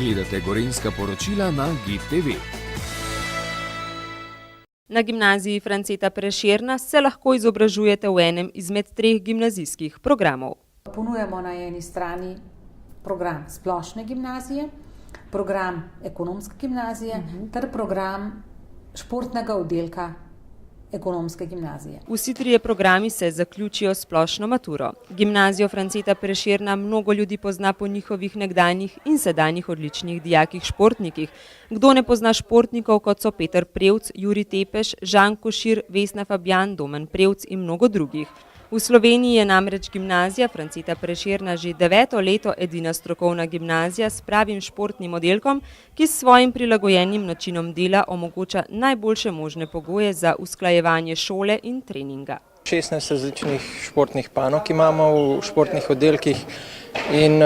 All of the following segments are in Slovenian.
Gledate Gorenjska poročila na GID TV. Na gimnaziji Franceta Prešerna se lahko izobražujete v enem izmed 3 gimnazijskih programov. Ponujamo na eni strani program splošne gimnazije, program ekonomske gimnazije ter program športnega oddelka ekonomske gimnazije. Vsi 3 programi se zaključijo s splošno maturo. Gimnazijo Franceta Prešerna mnogo ljudi pozna po njihovih nekdanjih in sedanjih odličnih dijakih športnikih. Kdo ne pozna športnikov, kot so Peter Prevc, Jurij Tepeš, Žan Košir, Vesna Fabjan, Domen Prevc in mnogo drugih. V Sloveniji je namreč gimnazija Franceta Prešerna že 9. leto edina strokovna gimnazija s pravim športnim oddelkom, ki s svojim prilagojenim načinom dela omogoča najboljše možne pogoje za usklajevanje šole in treninga. 16 različnih športnih panog imamo v športnih oddelkih in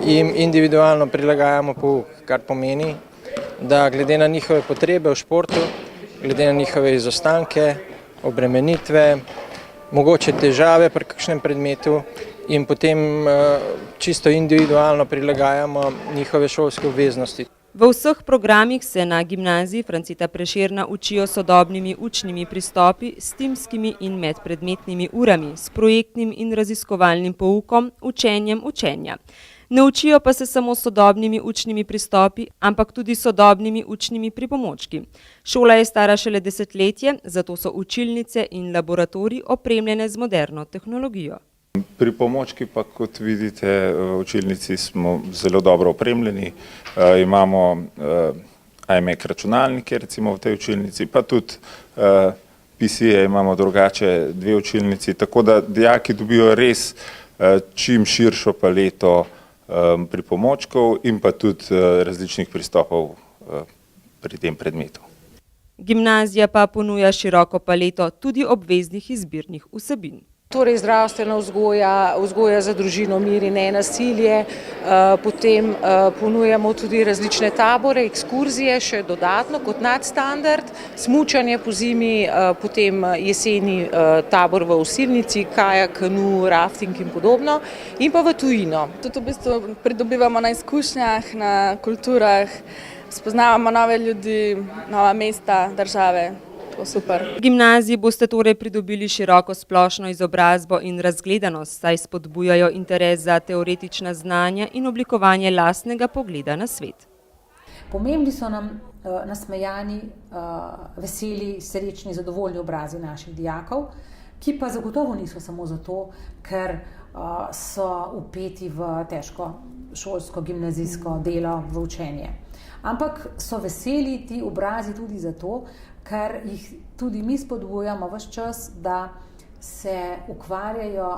jim individualno prilagajamo pouk, kar pomeni, da glede na njihove potrebe v športu, glede na njihove izostanke, obremenitve, mogoče težave pri kakšnem predmetu in potem čisto individualno prilagajamo njihove šolske obveznosti. V vseh programih se na gimnaziji Franceta Prešerna učijo sodobnimi učnimi pristopi, s timskimi in medpredmetnimi urami, s projektnim in raziskovalnim poukom, učenjem učenja. Ne učijo pa se samo sodobnimi učnimi pristopi, ampak tudi sodobnimi učnimi pripomočki. Šola je stara šele desetletje, zato so učilnice in laboratoriji opremljene z moderno tehnologijo. Pripomočki pa, kot vidite, v učilnici smo zelo dobro opremljeni. Imamo iMac računalnike recimo v tej učilnici, pa tudi PC-je imamo drugače 2 učilnici, tako da dijaki dobijo res čim širšo paleto pripomočkov in pa tudi različnih pristopov pri tem predmetu. Gimnazija pa ponuja široko paleto tudi obveznih izbirnih vsebin. Torej zdravstvena vzgoja, vzgoja za družino, mir in nenasilje, potem ponujamo tudi različne tabore, ekskurzije še dodatno kot nadstandard, smučanje pozimi, potem jeseni tabor v Osilnici, kajak, kanu, rafting in podobno in pa v tujino. Tudi v bistvu pridobivamo na izkušnjah, na kulturah, spoznavamo nove ljudi, nova mesta, države. Super. V gimnaziji boste torej pridobili široko splošno izobrazbo in razgledanost, saj spodbujajo interes za teoretična znanja in oblikovanje lastnega pogleda na svet. Pomembni so nam nasmejani, veseli, srečni, zadovoljni obrazi naših dijakov, ki pa zagotovo niso samo zato, ker so vpeti v težko šolsko gimnazijsko delo, v učenje. Ampak so veseli ti obrazi tudi zato, ker jih tudi mi spodbujamo ves čas, da se ukvarjajo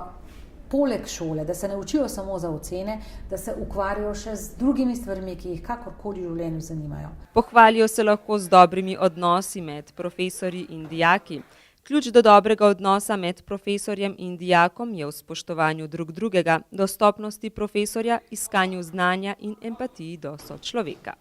poleg šole, da se ne učijo samo za ocene, da se ukvarjajo še z drugimi stvarmi, ki jih kakorkoli v življenju zanimajo. Pohvalijo se lahko z dobrimi odnosi med profesorji in dijaki. Ključ do dobrega odnosa med profesorjem in dijakom je v spoštovanju drug drugega, dostopnosti profesorja, iskanju znanja in empatiji do sočloveka.